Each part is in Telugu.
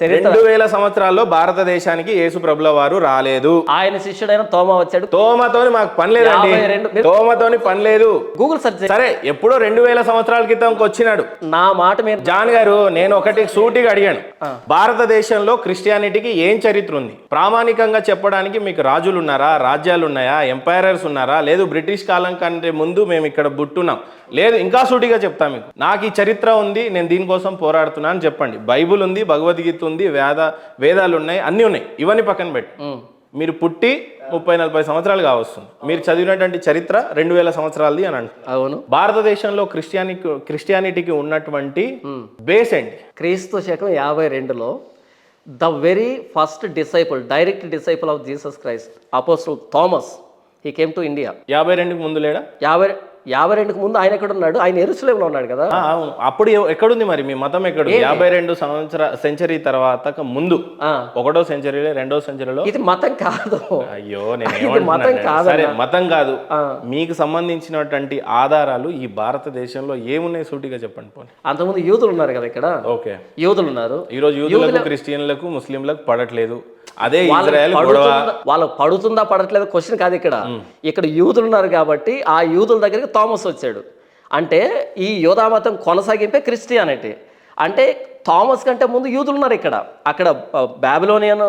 2000 సంవత్సరాల్లో భారతదేశానికి యేసు ప్రభుల వారు రాలేదు. ఆయన శిష్యుడైన తోమా వచ్చాడు. తోమతోని మాకు పని లేదండి, తోమతోని పని లేదు. గూగుల్ సెర్చ్ సరే, ఎప్పుడో 2000 సంవత్సరాల క్రితం వచ్చినాడు. నా మాట మీరు జాన్ గారు, నేను ఒకటి సూటిగా అడిగాను, భారతదేశంలో క్రిస్టియానిటీకి ఏం చరిత్ర ఉంది? ప్రామాణికంగా చెప్పడానికి మీకు రాజులు ఉన్నారా, రాజ్యాలు ఉన్నాయా, ఎంపైరర్స్ ఉన్నారా? లేదు వేటిష్ కాలం కంటే ముందు మేము ఇక్కడ పుట్టున్నాం? లేదు, ఇంకా సూటిగా చెప్తా మీకు, నాకు ఈ చరిత్ర ఉంది, నేను దీనికోసం పోరాడుతున్నా అని చెప్పండి. బైబుల్ ఉంది, భగవద్గీత ఉంది, వేదాలు ఉన్నాయి, అన్నీ ఉన్నాయి. ఇవన్నీ పక్కన పెట్టి మీరు పుట్టి 30-40 సంవత్సరాలు కావస్తుంది. మీరు చదివినటువంటి చరిత్ర 2000 సంవత్సరాలది అని అంటారు. అవును. భారతదేశంలో క్రిస్టియానిటీకి ఉన్నటువంటి బేస్ ఏంటి? క్రీస్తు శకం 52లో the very first disciple, direct disciple of Jesus Christ, apostle Thomas, he came to India. 52కి ముందు లేడా? 52కి ముందు ఆయన ఎక్కడ ఉన్నాడు? ఆయన యెరూషలేములో ఉన్నాడు కదా. అవును. అప్పుడు ఎక్కడుంది మరి మీ మతం? ఎక్కడుంది? 52 సెంచరీ తర్వాత ముందు, 1వ సెంచరీలో, 2వ సెంచరీలో. ఇది మతం కాదు. అయ్యో, మతం కాదు. సరే, మతం కాదు. మీకు సంబంధించినటువంటి ఆధారాలు ఈ భారతదేశంలో ఏమున్నాయి? సూటిగా చెప్పండి. పోనీ, అంతకుముందు యూదులు ఉన్నారు కదా ఇక్కడ. ఓకే, యూదులు ఉన్నారు. ఈ రోజు యూదులకు, క్రిస్టియన్లకు, ముస్లింలకు పడట్లేదు. అదే ఇజ్రాయెల్ గొడవ. వాళ్ళకు పడుతుందా పడట్లేదు క్వశ్చన్ కాదు ఇక్కడ. ఇక్కడ యూదులు ఉన్నారు కాబట్టి ఆ యూదుల దగ్గరికి థామస్ వచ్చాడు. అంటే ఈ యూదామతం కొనసాగింపే క్రిస్టియానిటీ. అంటే థామస్ కంటే ముందు యూదులు ఉన్నారు ఇక్కడ. అక్కడ బాబిలోనియన్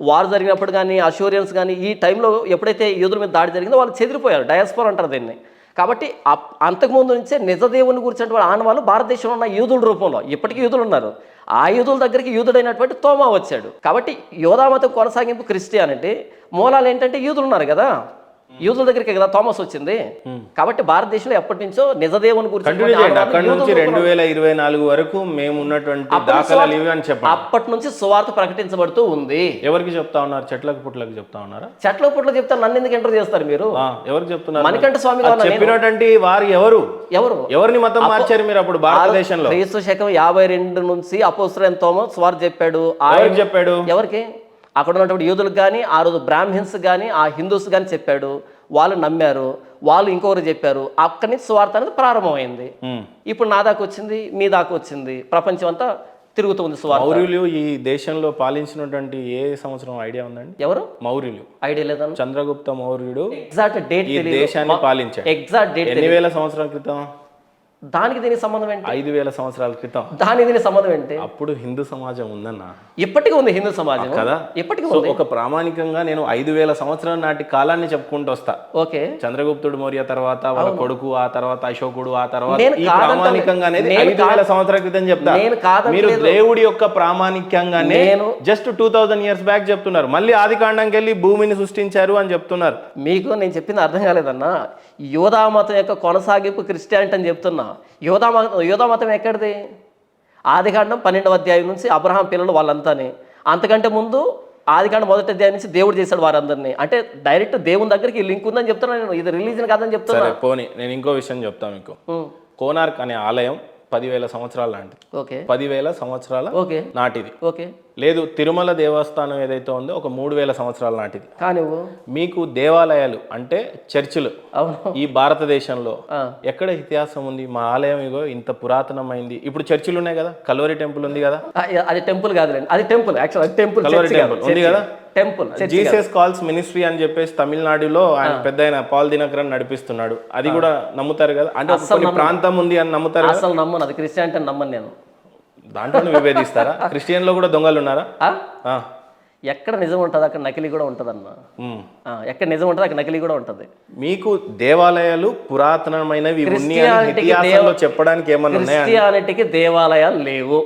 వార్ జరిగినప్పుడు కానీ, అషూరియన్స్ కానీ, ఈ టైంలో ఎప్పుడైతే యూదుల మీద దాడి జరిగిందో వాళ్ళు చెదిరిపోయారు. డయాస్పోరా అంటారు దీన్ని. కాబట్టి అంతకుముందు నుంచే నిజదేవుని గురించినటువంటి ఆనవాళ్ళు భారతదేశంలో ఉన్న యూదుల రూపంలో ఇప్పటికీ యూదులు ఉన్నారు. ఆ యూదుల దగ్గరికి యూదుడైనటువంటి తోమా వచ్చాడు. కాబట్టి యూదామతం కొనసాగింపు క్రిస్టియానిటీ. మూలాలు ఏంటంటే యూదులు ఉన్నారు కదా, యూదుల దగ్గరికి కదా థామస్ వచ్చింది. కాబట్టి భారతదేశంలో ఎప్పటి నుంచో నిజదేవుని గురించి అక్కడ నుంచి 2024 వరకు మేము ఉన్నటువంటి దాఖలాలు ఇవి అని చెప్పండి. అప్పటి నుంచి సువార్త ప్రకటించబడుతూ ఉంది. ఎవరికి చెప్తా ఉన్నారు? చెట్లకు పుట్లకు చెప్తా ఉన్నారా? చెట్ల పుట్ల చెప్తారు. నన్ను ఎందుకు ఇంటర్వ్యూ చేస్తారు మీరు? ఎవరికి చెప్తున్నారు? మణికంఠ స్వామి చెప్పినటువంటి వారు ఎవరిని మతం మార్చారు మీరు అప్పుడు భారతదేశంలో? క్రీస్తు శకం 52 నుంచి అపోస్తలుడైన తోమా సువార్త చెప్పాడు. చెప్పాడు ఎవరికి? అక్కడ ఉన్నటువంటి యూదులకు కానీ, ఆ రోజు బ్రాహ్మిన్స్ కానీ, ఆ హిందూస్ కానీ చెప్పాడు. వాళ్ళు నమ్మారు, వాళ్ళు ఇంకొకరు చెప్పారు. అక్కడి నుంచి సువార్త అనేది ప్రారంభమైంది. ఇప్పుడు నా దాకా వచ్చింది, మీ దాకా వచ్చింది, ప్రపంచం అంతా తిరుగుతుంది సువార్త. మౌర్యులు ఈ దేశంలో పాలించినటువంటి ఏ సంవత్సరం ఐడియా ఉందండి? ఎవరు మౌర్యులు? ఐడియా లేదండి. చంద్రగుప్త మౌర్యుడు ఎగ్జాక్ట్ డేట్ ఈ దేశాన్ని పాలించాడు. ఎగ్జాక్ట్ డేట్ ఎన్ని వేల సంవత్సరాల క్రితం? దానికి దీనికి సంబంధం ఏంటి? 5000 సంవత్సరాల క్రితం. దానికి దీనికి సంబంధం ఏంటి? అప్పుడు హిందూ సమాజం ఉందన్న. ఇప్పటికీ ఉంది హిందూ సమాజం కదా, ఇప్పటికీ ఉంది. ఒక ప్రామాణికంగా నేను 5000 సంవత్సరాల నాటి కాలాన్ని చెప్పుకుంటూ వస్తా. ఓకే, చంద్రగుప్తుడు మౌర్య తర్వాత వాళ్ళ కొడుకు, ఆ తర్వాత అశోకుడు, ఆ తర్వాత ఈ ప్రామాణికంగా అనేది 5000 సంవత్సరాల క్రితం చెప్తా. మీరు దేవుడి యొక్క ప్రామాణికంగానే జస్ట్ 2000 years బ్యాక్ చెప్తున్నారు. మళ్ళీ ఆది కాండంకి వెళ్ళి భూమిని సృష్టించారు అని చెప్తున్నారు. మీకు నేను చెప్పింది అర్థం కాలేదన్నా. యూదామతం యొక్క కొనసాగింపు క్రిస్టియానిటీ అని చెప్తున్నా. యూదామతం ఎక్కడిది? ఆదికాండం 12వ అధ్యాయం నుంచి అబ్రహాం పిల్లలు వాళ్ళంతానే. అంతకంటే ముందు ఆదికాండం 1వ అధ్యాయం నుంచి దేవుడు చేశాడు వారందరినీ. అంటే డైరెక్ట్ దేవుని దగ్గరికి లింక్ ఉందని చెప్తున్నా నేను. ఇది రిలీజన్ కాదని చెప్తున్నా. పోనీ, నేను ఇంకో విషయం చెప్తాను మీకు. కోనార్క్ అనే ఆలయం 10,000 సంవత్సరాల లాంటిది. ఓకే, 10,000 సంవత్సరాల నాటిది. ఓకే. లేదు, తిరుమల దేవస్థానం ఏదైతే ఉందో ఒక 3,000 సంవత్సరాల నాటిది. కానీ మీకు దేవాలయాలు అంటే చర్చిలు ఈ భారతదేశంలో ఎక్కడ ఇతిహాసం ఉంది? మా ఆలయం ఇగో ఇంత పురాతనమైంది. ఇప్పుడు చర్చిలు ఉన్నాయి కదా, కల్వరి టెంపుల్ ఉంది కదా. అది టెంపుల్ కాదులేండి, అది టెంపుల్. యాక్చువల్ అది టెంపుల్. కల్వరి టెంపుల్ ఉంది కదా. టెంపుల్ జీసస్ కాల్స్ మినిస్ట్రీ అని చెప్పేసి తమిళనాడులో ఆయన పెద్ద ఆయన పాల్ దినకరన్ నడిపిస్తున్నాడు. అది కూడా నమ్ముతారు కదా. అంటే కొన్ని ప్రాంతం ఉంది అని నమ్ముతారు. అసలు నమ్మను, అది క్రిస్టియానిటీ అని నమ్మను నేను. దాంట్లో విభేదిస్తారా? క్రిస్టియన్లో కూడా దొంగలు ఉన్నారా? ఎక్కడ నిజం ఉంటుంది అక్కడ నకిలీ కూడా ఉంటుంది అన్న. ఎక్కడ నిజం ఉంటుంది అక్కడ నకిలీ కూడా ఉంటుంది. మీకు దేవాలయాలు పురాతనమైనవి చెప్పడానికి ఏమన్నా? క్రిస్టియానిటీకి దేవాలయాలు లేవు.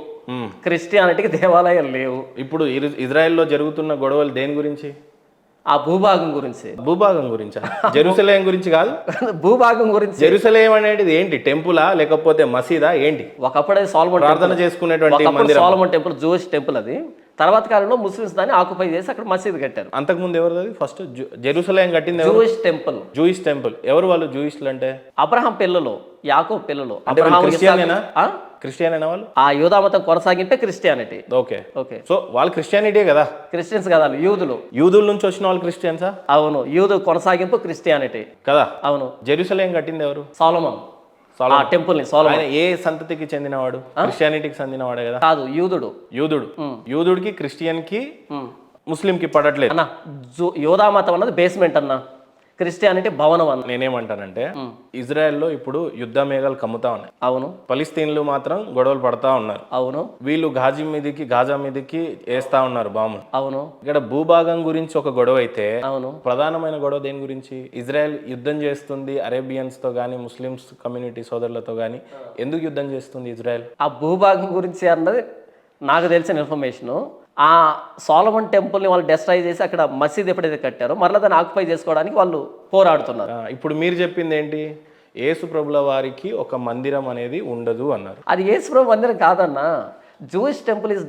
క్రిస్టియానిటీకి దేవాలయాలు లేవు. ఇప్పుడు ఇజ్రాయెల్లో జరుగుతున్న గొడవలు దేని గురించి? ఆ భూభాగం గురించి. భూభాగం గురించా? జెరూసలేం గురించి కాదు, భూభాగం గురించి. జెరూసలేం అనేది ఏంటి? టెంపులా లేకపోతే మసీదా ఏంటి? ఒకప్పుడే సాల్మన్ ప్రార్థన చేసుకునేటువంటి సాల్మన్ టెంపుల్, జూయిష్ టెంపుల్. అది తర్వాత కాలంలో ముస్లిమ్స్ దాన్ని ఆక్యుపై చేసి అక్కడ మసీద్ కట్టారు. అంతకుముందు ఎవరు? ఫస్ట్ జెరూసలేం కట్టింది జూయిష్ టెంపుల్. Jewish temple. ఎవరు వాళ్ళు జూయిష్లు అంటే? అబ్రహాం పిల్లలు, యాకోబు పిల్లలు. క్రిస్టియన్ వాళ్ళు. ఆ యూదామతం కొనసాగింపే క్రిస్టియానిటీ. Okay okay. సో వాళ్ళు క్రిస్టియానిటీ కదా. క్రిస్టియన్స్ కదా, యూదులు. యూదుల నుంచి వచ్చిన వాళ్ళు క్రిస్టియన్సా? అవును, యూదు కొనసాగింపు క్రిస్టియానిటీ కదా. అవును. జెరూసలేం కట్టింది ఎవరు? సాలొమోన్. ఆ టెంపుల్ ని సోలమన్ ఆయన ఏ సంతతికి చెందినవాడు? క్రిస్టియానిటీకి చెందినవాడే కదా. కాదు, యూదుడు. యూదుడికి, క్రిస్టియన్ కి, ముస్లిం కి పడట్లేదు అన్న. యోధా మతం అన్నది బేస్మెంట్ అన్న, క్రిస్టియానిటీ భవనం అన్న. నేనేమంటానంటే ఇజ్రాయెల్లో ఇప్పుడు యుద్ధ మేఘాలు కమ్ముతా ఉన్నాయి. అవును. ఫలిస్తీన్లు మాత్రం గొడవలు పడతా ఉన్నారు. అవును. వీళ్ళు గాజా మీదకి వేస్తా ఉన్నారు బాంబులు. అవును. ఇక్కడ భూభాగం గురించి ఒక గొడవ అయితే అవును. ప్రధానమైన గొడవ దేని గురించి? ఇజ్రాయెల్ యుద్ధం చేస్తుంది అరేబియన్స్ తో గానీ, ముస్లిమ్స్ కమ్యూనిటీ సోదరులతో గానీ. ఎందుకు యుద్ధం చేస్తుంది ఇజ్రాయెల్? ఆ భూభాగం గురించి అన్నది నాకు తెలిసిన ఇన్ఫర్మేషను. ఆ సోలమన్ టెంపుల్ని వాళ్ళు డెస్ట్రాయ్ చేసి అక్కడ మసీద్ ఎప్పుడైతే కట్టారో మరలా దాన్ని ఆక్యుపై చేసుకోవడానికి వాళ్ళు పోరాడుతున్నారు. ఇప్పుడు మీరు చెప్పింది ఏంటి? యేసు ప్రభుల వారికి ఒక మందిరం అనేది ఉండదు అన్నారు. అది యేసుప్రభు మందిరం కాదన్నా, Jewish temple is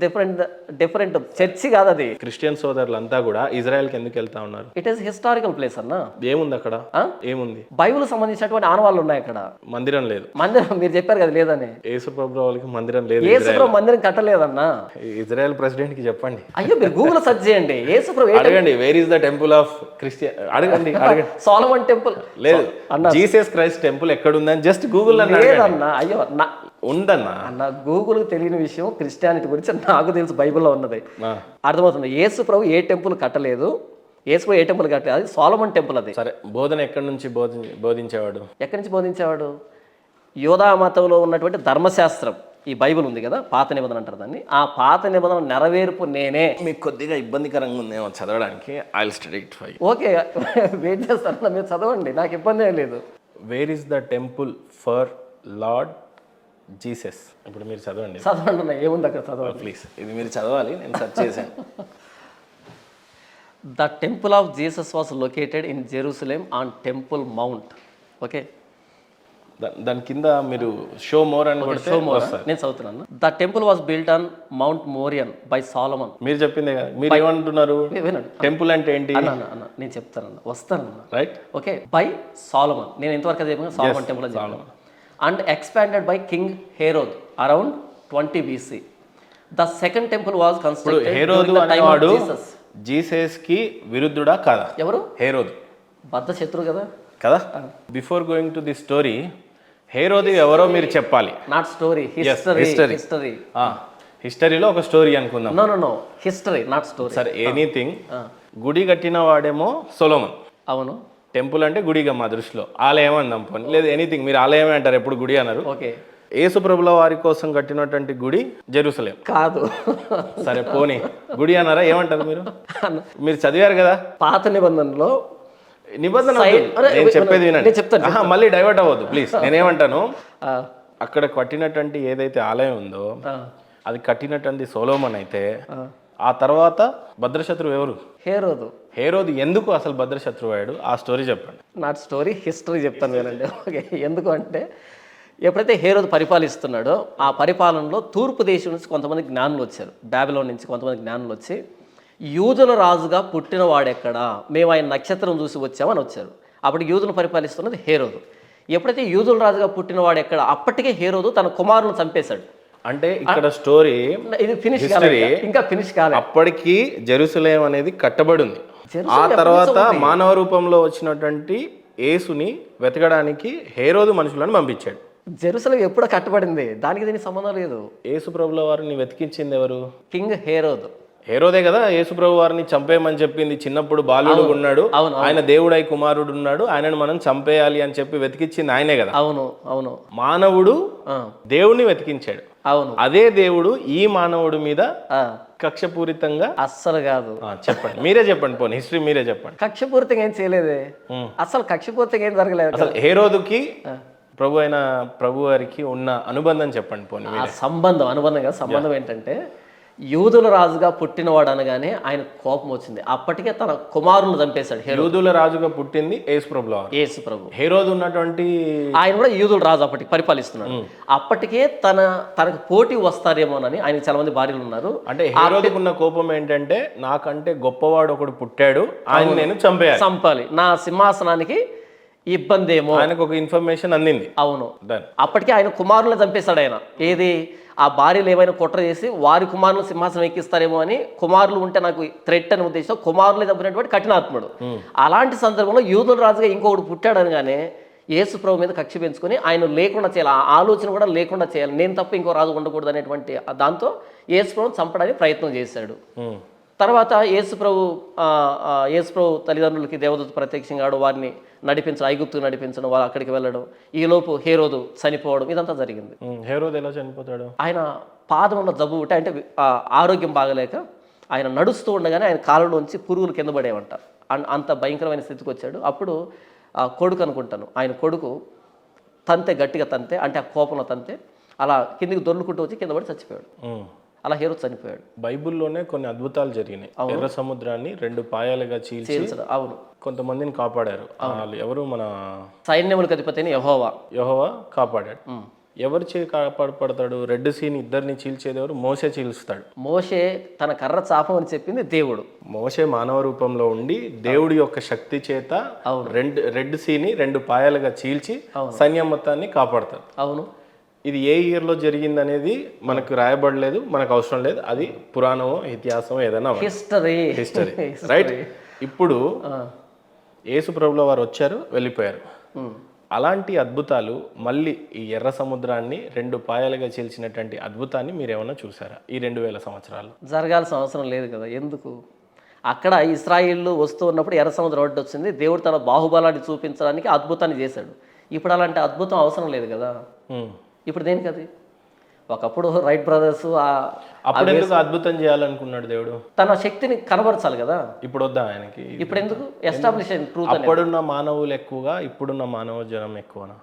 different church కాదు అది. క్రిస్టియన్ సోదరులంతా కూడా ఇజ్రాయెల్కి ఎందుకు వెళ్తా ఉన్నారు? ఇట్ ఈస్ హిస్టారికల్ ప్లేస్ అన్న. ఏముంది అక్కడ? ఏముంది? బైబిల్ సంబంధించినటువంటి ఆనవాళ్ళు ఉన్నాయి అక్కడ. మందిరం లేదు. మందిరం మీరు చెప్పారు కదా లేదని. యేసు ప్రభుల వాళ్ళకి మందిరం లేదు. యేసుప్రభు మందిరం కట్టలేదన్నా. ఇజ్రాయెల్ ప్రెసిడెంట్ కి చెప్పండి. అయ్యో మీరు గూగుల్ సెర్చ్ చేయండి, యేసుప్రభు అడగండి, wear is the temple of Christian అడగండి. సోలమన్ టెంపుల్ లేదు, జీసస్ క్రైస్ట్ టెంపుల్ ఎక్కడ ఉందని జస్ట్ గూగుల్ లేదన్నా. అయ్యో ఉందన్నా. అన్న గూగుల్ తెలియని విషయం క్రిస్టియానిటీ గురించి నాకు తెలుసు, బైబిల్లో ఉన్నది. అర్థమవుతుంది. యేసు ప్రభు ఏ టెంపుల్ కట్టలేదు, యేసు ప్రభు ఏ టెంపుల్ కట్టలేదు, అది సోలమన్ టెంపుల్. అది సరే, బోధన ఎక్కడి నుంచి బోధించేవాడు? ఎక్కడి నుంచి బోధించేవాడు? యోధా మతంలో ఉన్నటువంటి ధర్మశాస్త్రం, ఈ బైబిల్ ఉంది కదా, పాత నిబంధన అంటారు దాన్ని. ఆ పాత నిబంధన నెరవేర్పు నేనే. మీకు కొద్దిగా ఇబ్బందికరంగా ఉందేమో చదవడానికి. I will study it for you. Okay, wait చేస్తాను, మీరు చదవండి, నాకు ఇబ్బంది ఏం లేదు. Where is the temple for Lord Jesus? ఇప్పుడు మీరు చదవండి. చదవండి, ఏముంది అక్కడ చదవండి ప్లీజ్. ఇది మీరు చదవాలి, నేను సెర్చ్ చేశాను. The temple of Jesus was located in Jerusalem on temple mount. Okay, దాని కింద మీరు షో మోర్ అని కొడితే వస్తుంది. నేను చదువుతున్నాను. The temple was built on Mount Moriah by Solomon. మీరు చెప్పిందే కదా. మీరు ఏమంటున్నారు? వినండి, టెంపుల్ అంటే ఏంటి? అన్న నేను చెప్తానన్న, వస్తానన్న. రైట్. Okay, by Solomon. నేను ఎంతవరకు చెప్పాను? సాలమన్ టెంపుల్ అని చెప్పాను. And expanded by King Herod around 20 BC. The second temple was constructed during the time of Jesus. Jesus కి విరుద్ధుడా కాదా? ఎవరు? హేరోదు. బద్ధ శత్రు కదా. Before going to the story, హేరోదు ఎవరో మీరు చెప్పాలి. Not story, history. హిస్టరీలో ఒక స్టోరీ అనుకుందాం. No history, not story. సరే, ఎనీథింగ్. గుడి కట్టిన వాడేమో సొలొమన్. అవును. టెంపుల్ అంటే గుడిగా మా దృష్టిలో. ఆలయం అందాం పోనీ, లేదు ఎనీథింగ్. మీరు ఆలయమే అంటారు, ఎప్పుడు గుడి అన్నారు. ఓకే, యేసు ప్రభుల వారి కోసం కట్టినటువంటి గుడి జెరూసలేం కాదు. సరే పోనీ, గుడి అన్నారా? ఏమంటారు మీరు? మీరు చదివారు కదా పాత నిబంధనలో. నేను చెప్పేది వినండి, చెప్తాను. మళ్ళీ డైవర్ట్ అవ్వద్దు ప్లీజ్. నేనేమంటాను, అక్కడ కట్టినటువంటి ఏదైతే ఆలయం ఉందో అది కట్టినటువంటి సొలొమన్ అయితే, ఆ తర్వాత భద్రశత్రువు ఎవరు? హేరోదు. హేరోదు ఎందుకు అసలు భద్రశత్రువు అయ్యాడు? ఆ స్టోరీ చెప్పండి. నాట్ స్టోరీ, హిస్టరీ చెప్తాను వినండి. ఓకే, ఎందుకు అంటే ఎప్పుడైతే హేరోదు పరిపాలిస్తున్నాడో ఆ పరిపాలనలో తూర్పు దేశం నుంచి కొంతమంది జ్ఞానులు వచ్చారు, బాబిలోన్ నుంచి కొంతమంది జ్ఞానులు వచ్చి, యూదుల రాజుగా పుట్టిన వాడెక్కడా, మేము ఆయన నక్షత్రం చూసి వచ్చామని వచ్చారు. అప్పుడు యూదులు పరిపాలిస్తున్నది హేరోదు. ఎప్పుడైతే యూదుల రాజుగా పుట్టిన వాడెక్కడ, అప్పటికే హేరోదు తన కుమారులను చంపేశాడు. అంటే ఇక్కడ స్టోరీ ఇది ఫినిష్ కాలేదు, ఇంకా ఫినిష్ కాలేదు. అప్పటికి జెరూసలేం అనేది కట్టబడి ఉంది. ఆ తర్వాత మానవ రూపంలో వచ్చినటువంటి యేసుని వెతకడానికి హేరోదు మనుషులను పంపించాడు. జెరూసలేం ఎప్పుడో కట్టబడింది, దానికి దీనికి సంబంధం లేదు. యేసు ప్రభుల వారిని వెతికించింది ఎవరు? కింగ్ హేరోదు. హేరోదే కదా యేసు ప్రభు వారిని చంపేయమని చెప్పింది. చిన్నప్పుడు బాలుడు ఉన్నాడు, ఆయన దేవుడై కుమారుడు ఉన్నాడు, ఆయనను మనం చంపేయాలి అని చెప్పి వెతికించింది ఆయనే కదా. అవును అవును. మానవుడు దేవుడిని వెతికించాడు. అవును. అదే దేవుడు ఈ మానవుడి మీద కక్షపూరితంగా అస్సలు కాదు. చెప్పండి, మీరే చెప్పండి, పోనీ హిస్టరీ మీరే చెప్పండి. కక్షపూరితంగా ఏం చేయలేదే, అసలు కక్షపూరితంగా ఏం జరగలేదు. అసలు హేరోదుకి ప్రభు వారికి ఉన్న అనుబంధం చెప్పండి పోనీ. అనుబంధం కాదు, సంబంధం ఏంటంటే యూదుల రాజుగా పుట్టినవాడు అనగానే ఆయన కోపం వచ్చింది. అప్పటికే తన కుమారులను చంపేశాడు. యూదుల రాజుగా పుట్టింది యేసు ప్రభు. హేరోదు ఉన్నటువంటి ఆయన కూడా యూదుల రాజు అప్పటికి పరిపాలిస్తున్నాడు. అప్పటికే తనకు పోటీ వస్తారేమోనని ఆయనకు చాలా మంది భార్యలు ఉన్నారు. అంటే హేరోదుకు ఉన్న కోపం ఏంటంటే, నాకంటే గొప్పవాడు ఒకడు పుట్టాడు, ఆయన నేను చంపాలి, నా సింహాసనానికి ఇబ్బంది ఏమో. ఆయనకు ఒక ఇన్ఫర్మేషన్ అందింది. అవును. అప్పటికే ఆయన కుమారులను చంపేశాడు ఆయన. ఏది, ఆ భార్యలు ఏమైనా కుట్ర చేసి వారి కుమారులు సింహాసనం ఎక్కిస్తారేమో అని, కుమారులు ఉంటే నాకు థ్రెట్ అనే ఉద్దేశంతో కుమారులు చంపినటువంటి కఠినాత్ముడు. అలాంటి సందర్భంలో యూదుల రాజుగా ఇంకొకటి పుట్టాడు అనగానే యేసు ప్రభు మీద కక్ష పెంచుకొని ఆయన లేకుండా చేయాలి, ఆ ఆలోచన కూడా లేకుండా చేయాలి, నేను తప్ప ఇంకో రాజు ఉండకూడదు అనేటువంటి దాంతో యేసు ప్రభుని చంపడానికి ప్రయత్నం చేశాడు. తర్వాత యేసు ప్రభు తల్లిదండ్రులకి దేవదూత ప్రత్యక్షంగా వారిని నడిపించడం, ఐగుప్తుకు నడిపించడం, వాళ్ళు అక్కడికి వెళ్ళడం, ఈలోపు హేరోదు చనిపోవడం, ఇదంతా జరిగింది. హేరోదు ఎలా చనిపోతాడు? ఆయన పాదంలో జబ్బు ఉంటే, అంటే ఆరోగ్యం బాగలేక ఆయన నడుస్తూ ఉండగానే ఆయన కాళ్ళలోంచి పురుగులు కింద పడేవంట. అంత భయంకరమైన స్థితికి వచ్చాడు. అప్పుడు కొడుకు అనుకుంటాను, ఆయన కొడుకు గట్టిగా తంతే, అంటే ఆ కోపంలో తంతే అలా కిందికి దొర్లుకుంటూ వచ్చి కింద పడి చచ్చిపోయాడు. అలా చనిపోయాడు. బైబిల్లోనే కొన్ని అద్భుతాలు జరిగినాయి. ఎర్ర సముద్రాన్ని 2 పాయాలుగా చీల్చడం. అవును, కొంతమందిని కాపాడారు. ఎవరు? మన సైన్యములకు అధిపతి అయిన యెహోవా కాపాడాడు. ఎవరు కాపాడతాడు? రెడ్ సీని ఇద్దరిని చీల్చేది ఎవరు? మోషే చీల్స్తాడు. మోషే తన కర్ర చాపమని చెప్పింది దేవుడు. మోషే మానవ రూపంలో ఉండి దేవుడి యొక్క శక్తి చేత రెడ్ సీని 2 పాయాలుగా చీల్చి సైన్యం మొత్తాన్ని కాపాడతాడు. అవును. ఇది ఏ ఇయర్లో జరిగింది అనేది మనకు రాయబడలేదు, మనకు అవసరం లేదు. అది పురాణమో ఇతిహాసమో ఏదైనా హిస్టరీ. రైట్. ఇప్పుడు యేసు ప్రభుల వారు వచ్చారు, వెళ్ళిపోయారు. అలాంటి అద్భుతాలు మళ్ళీ ఈ ఎర్ర సముద్రాన్ని 2 పాయాలుగా చీల్చినటువంటి అద్భుతాన్ని మీరు ఏమైనా చూసారా ఈ 2000 సంవత్సరాలు? జరగాల్సిన అవసరం లేదు కదా. ఎందుకు? అక్కడ ఇశ్రాయేళ్ళు వస్తూ ఉన్నప్పుడు ఎర్ర సముద్రం ఒడ్డు వచ్చింది, దేవుడు తన బాహుబలాన్ని చూపించడానికి అద్భుతాన్ని చేశాడు. ఇప్పుడు అలాంటి అద్భుతం అవసరం లేదు కదా. ఇప్పుడు దేనికి అది? ఒకప్పుడు రైట్ బ్రదర్స్ అప్పుడు ఎందుకు అద్భుతం చేయాలనుకున్నాడు దేవుడు? తన శక్తిని కనబరచాలి కదా. ఇప్పుడు వద్దా ఆయనకి? ఇప్పుడు ఎందుకు? ఎస్టాబ్లిష్ అయిన ట్రూత్. అప్పుడున్న మానవులు ఎక్కువగా, ఇప్పుడున్న మానవ జనం ఎక్కువనా?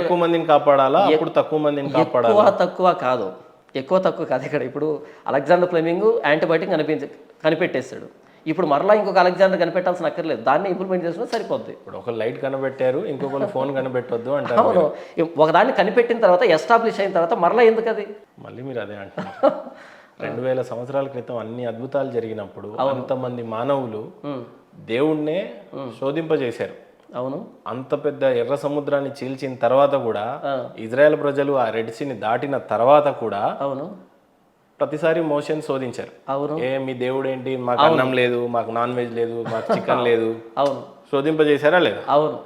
ఎక్కువ మందిని కాపాడాలా, అప్పుడు తక్కువ మందిని కాపాడాలా? తక్కువ కాదు, ఎక్కువ తక్కువ కాదు. ఇక్కడ ఇప్పుడు అలెగ్జాండర్ ఫ్లెమింగ్ యాంటీబయాటిక్ కనిపెట్టేశాడు. ఇప్పుడు మరలా ఇంకొక అలెగ్జాండర్ కనిపెట్టాల్సిన అక్కర్లేదు, దాన్ని ఇంప్లిమెంట్ చేసినా సరిపోద్ది. ఇప్పుడు ఒక లైట్ కనిపెట్టారు, ఇంకొకరు ఫోన్ కనిపెట్టొద్దు అంటారు. అవును, ఒకదాన్ని కనిపెట్టిన తర్వాత, ఎస్టాబ్లిష్ అయిన తర్వాత మరలా ఎందుకు అది? మళ్ళీ మీరు అదే అంటారు. 2000 సంవత్సరాల క్రితం అన్ని అద్భుతాలు జరిగినప్పుడు అంతమంది మానవులు దేవుణ్ణే శోధింపజేశారు. అవును. అంత పెద్ద ఎర్ర సముద్రాన్ని చీల్చిన తర్వాత కూడా, ఇజ్రాయెల్ ప్రజలు ఆ రెడ్ సీని దాటిన తర్వాత కూడా, అవును, ప్రతిసారి మోషన్ శోధించారు. అవును. మీ దేవుడు ఏంటి, మాకు అన్నం లేదు, మాకు నాన్ వెజ్ లేదు, మాకు చికెన్ లేదు. అవును. శోధింపజేశారా లేదా? అవును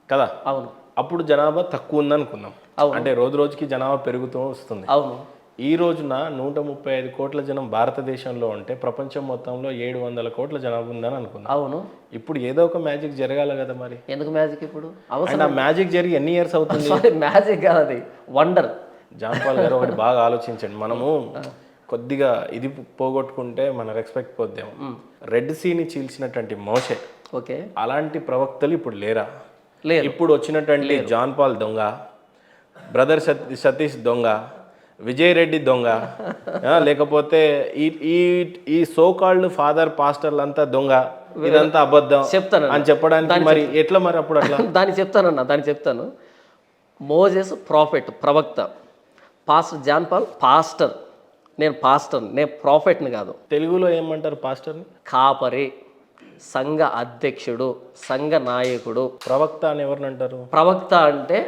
కదా. అవును. అప్పుడు జనాభా తక్కువ ఉందనుకుందాం, అంటే రోజు రోజుకి జనాభా పెరుగుతూ వస్తుంది. అవును. ఈ రోజున 135 కోట్ల జనం భారతదేశంలో ఉంటే ప్రపంచం మొత్తంలో 700 కోట్ల జనాభా ఉందని అనుకుందాం. అవును. ఇప్పుడు ఏదో ఒక మ్యాజిక్ జరగాలి కదా. మరి ఎందుకు మ్యాజిక్? ఇప్పుడు మ్యాజిక్ జరిగి ఎన్ని ఇయర్స్ అవుతుంది? మ్యాజిక్ కాదు, అది వండర్. జాన్ పాల్ గారు ఒకటి బాగా ఆలోచించండి. మనము కొద్దిగా ఇది పోగొట్టుకుంటే మన రెస్పెక్ట్ పోద్దాము. రెడ్ సీని చీల్చినటువంటి మోషే, ఓకే, అలాంటి ప్రవక్తలు ఇప్పుడు లేరా? లేరు. ఇప్పుడు వచ్చినటువంటి జాన్ పాల్ దొంగ, బ్రదర్ సతీష్ దొంగ, విజయ్ రెడ్డి దొంగ, లేకపోతే ఈ సో కాల్డ్ ఫాదర్ పాస్టర్లు అంతా దొంగ, ఇదంతా అబద్ధం చెప్తాను అని చెప్పడానికి మరి ఎట్లా? మరి అప్పుడు అట్లా దాన్ని చెప్తాను. మోజెస్ ప్రాఫెట్, ప్రవక్త. Pastor John Paul pastor. నేను ప్రాఫెట్ని కాదు. తెలుగులో ఏమంటారు పాస్టర్ని? కాపరి, సంఘ అధ్యక్షుడు, సంఘ నాయకుడు. ప్రవక్త అని ఎవరిని అంటారు? ప్రవక్త అంటే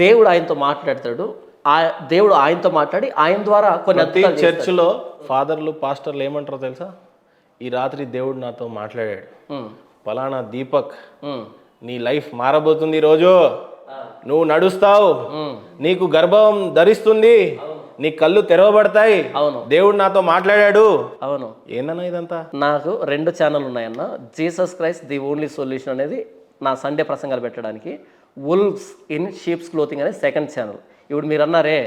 దేవుడు ఆయనతో మాట్లాడతాడు, దేవుడు ఆయనతో మాట్లాడి ఆయన ద్వారా కొన్ని. చర్చిలో ఫాదర్లు పాస్టర్లు ఏమంటారో తెలుసా? ఈ రాత్రి దేవుడు నాతో మాట్లాడాడు, ఫలానా దీపక్, నీ లైఫ్ మారబోతుంది, ఈరోజు నువ్వు నడుస్తావు, నీకు గర్భం ధరిస్తుంది, నీ కళ్ళు తెరవబడతాయి, అవును, దేవుడు నాతో మాట్లాడాడు. అవును. ఏందన్నా ఇదంతా? నాకు 2 ఛానల్ ఉన్నాయన్న. Jesus Christ the only solution అనేది నా సండే ప్రసంగాలు పెట్టడానికి, వుల్వ్స్ ఇన్ షీప్స్ క్లోతింగ్ అనేది 2nd ఛానల్. ఇప్పుడు మీరు అన్నారే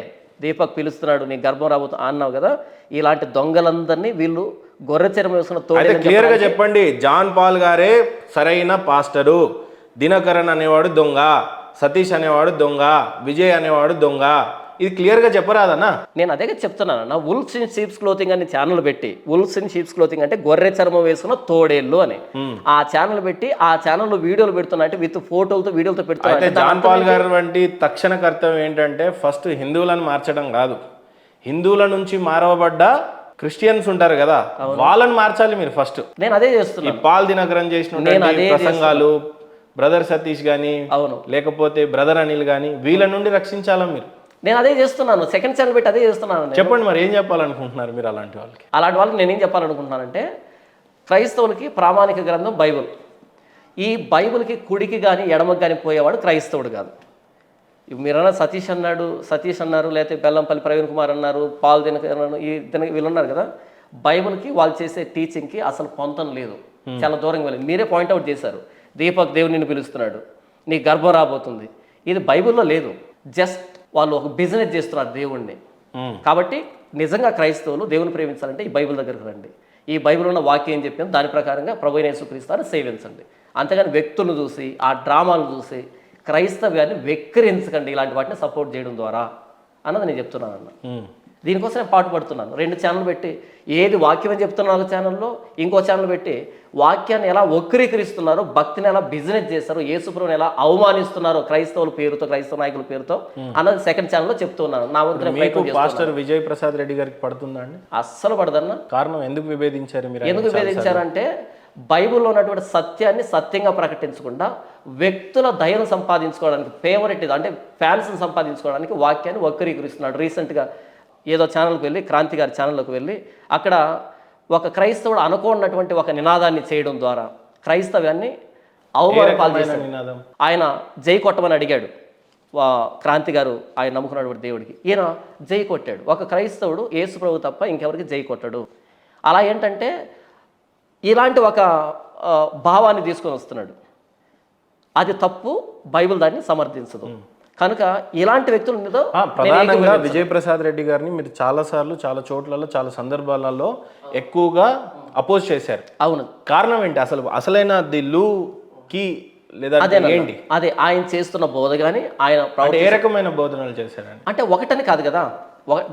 దీపక్ పిలుస్తున్నాడు, నీ గర్భం రాబోతు అన్నావు కదా, ఇలాంటి దొంగలందరినీ వీళ్ళు గొర్రె చర్మం వేసుకున్న తోడు. క్లియర్ గా చెప్పండి, జాన్ పాల్ గారే సరైన పాస్టరు, దినకరన్ అనేవాడు దొంగ, సతీష్ అనేవాడు దొంగ, విజయ్ అనేవాడు దొంగ. ఇది క్లియర్ గా చెప్పరాదన్నా? నేను అదే చెప్తున్నాను నా. వుల్వ్స్ ఇన్ షీప్స్ క్లోతింగ్ అని ఛానల్ పెట్టి, వుల్వ్స్ ఇన్ షీప్స్ క్లోతింగ్ అంటే గొర్రె చర్మం వేసుకున్న తోడేళ్ళు అని ఆ ఛానల్ పెట్టి, ఆ ఛానల్లో వీడియోలు పెడుతున్నా, అంటే విత్ ఫోటోలతో వీడియోలతో పెడుతున్నా. జాన్ పాల్ గారు వంటి తక్షణ కర్తవ్యం ఏంటంటే, ఫస్ట్ హిందువులను మార్చడం కాదు, హిందువుల నుంచి మారవబడ్డ క్రిస్టియన్స్ ఉంటారు కదా, వాళ్ళని మార్చాలి మీరు ఫస్ట్. నేను అదే చేస్తున్నాను. పాల్ దినకరన్ చేసిన ప్రసంగాలు, బ్రదర్ సతీష్ గానీ, అవును, లేకపోతే బ్రదర్ అనిల్ గానీ, వీళ్ళ నుండి రక్షించాలా మీరు? నేను అదే చేస్తున్నాను. 2nd ఛానల్ పెట్టి అదే చేస్తున్నాను. చెప్పండి మరి ఏం చెప్పాలనుకుంటున్నారు మీరు అలాంటి వాళ్ళకి? నేనేం చెప్పాలనుకుంటున్నానంటే, క్రైస్తవులకి ప్రామాణిక గ్రంథం బైబిల్. ఈ బైబిల్కి కుడికి కానీ ఎడమకి కానీ పోయేవాడు క్రైస్తవుడు కాదు. మీరన్నా సతీష్ అన్నారు, లేకపోతే బెల్లంపల్లి ప్రవీణ్ కుమార్ అన్నారు, పాల్ దినకర్ వీళ్ళు ఉన్నారు కదా. బైబిల్కి వాళ్ళు చేసే టీచింగ్కి అసలు పొంతం లేదు, చాలా దూరంగా వెళ్ళింది. మీరే పాయింట్అవుట్ చేశారు, దీపక్ దేవుడు నిన్ను పిలుస్తున్నాడు, నీ గర్భం రాబోతుంది. ఇది బైబిల్లో లేదు, జస్ట్ వాళ్ళు ఒక బిజినెస్ చేస్తున్నారు దేవుణ్ణి. కాబట్టి నిజంగా క్రైస్తవులు దేవుని ప్రేమించాలంటే ఈ బైబిల్ దగ్గరకు రండి. ఈ బైబిల్ ఉన్న వాక్యం ఏం చెప్పిందో దాని ప్రకారంగా ప్రభువైన యేసుక్రీస్తుని సేవించండి. అంతేగాని వ్యక్తులను చూసి ఆ డ్రామాలు చూసి క్రైస్తవ్యాన్ని వెక్కిరించకండి, ఇలాంటి వాటిని సపోర్ట్ చేయడం ద్వారా అన్నది నేను చెప్తున్నాను అన్న. దీనికోసం నేను పాటుపడుతున్నాను. 2 ఛానల్ పెట్టి ఏది వాక్యం అని చెప్తున్నాను ఒక ఛానల్లో, ఇంకో ఛానల్ పెట్టి వాక్యాన్ని ఎలా వక్రీకరిస్తున్నారో, భక్తిని ఎలా బిజినెస్ చేస్తారో, యేసుప్రభుని ఎలా అవమానిస్తున్నారో క్రైస్తవుల పేరుతో, క్రైస్తవ నాయకుల పేరుతో అన్నది సెకండ్ ఛానల్లో చెప్తున్నాను. నా వంతు పాస్టర్ విజయ్ ప్రసాద్ రెడ్డి గారికి పడుతుందా అండి? అస్సలు పడదన్న. కారణం ఎందుకు విభేదించారు మీరు? ఎందుకు విభేదించారంటే బైబిల్లో ఉన్నటువంటి సత్యాన్ని సత్యంగా ప్రకటించకుండా వ్యక్తుల దయను సంపాదించుకోవడానికి, ఫేవరెట్ అంటే ఫ్యాన్స్ని సంపాదించుకోవడానికి వాక్యాన్ని వక్రీకరిస్తున్నాడు. రీసెంట్గా ఏదో ఛానల్కి వెళ్ళి, క్రాంతి గారి ఛానల్లోకి వెళ్ళి అక్కడ ఒక క్రైస్తవుడు అనుకోనటువంటి ఒక నినాదాన్ని చేయడం ద్వారా క్రైస్తవ్యాన్ని అవమానపాలు చేశాడు. ఆయన జై కొట్టమని అడిగాడు క్రాంతి గారు, ఆయన నమ్ముకున్నటువంటి దేవుడికి. ఈయన జై కొట్టాడు. ఒక క్రైస్తవుడు యేసు ప్రభు తప్ప ఇంకెవరికి జై కొట్టాడు. అలా ఏంటంటే ఇలాంటి ఒక భావాన్ని తీసుకొని వస్తున్నాడు. అది తప్పు, బైబిల్ దాన్ని సమర్థించదు. కనుక ఇలాంటి వ్యక్తుల మీద ప్రధానంగా విజయ్ ప్రసాద్ రెడ్డి గారిని మీరు చాలాసార్లు, చాలా చోట్లలో, చాలా సందర్భాలలో ఎక్కువగా అపోజ్ చేశారు. అవును. కారణం ఏంటి? అసలైన ది లూకి లేదా ఏంటి? అదే ఆయన చేస్తున్న బోధ కానీ ఆయన ఏ రకమైన బోధనలు చేశారని అంటే ఒకటని కాదు కదా.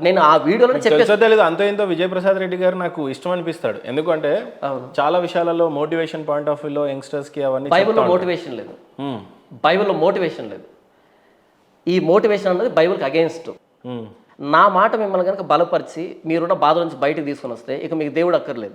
నేను ఆ వీడియోలో తెలియదు, అంతో ఇంతో విజయ్ ప్రసాద్ రెడ్డి గారు నాకు ఇష్టం అనిపిస్తాడు. ఎందుకంటే చాలా విషయాలలో మోటివేషన్ పాయింట్ ఆఫ్ వ్యూలో యంగ్స్టర్స్ కి అవన్నీ. బైబిల్లో మోటివేషన్ లేదు, బైబిల్లో మోటివేషన్ లేదు. ఈ మోటివేషన్ అన్నది బైబిల్కి అగెయిన్స్ట్. నా మాట మిమ్మల్ని కనుక బలపరిచి మీరున్న బాధ నుంచి బయటకు తీసుకొని వస్తే ఇక మీకు దేవుడు అక్కర్లేదు.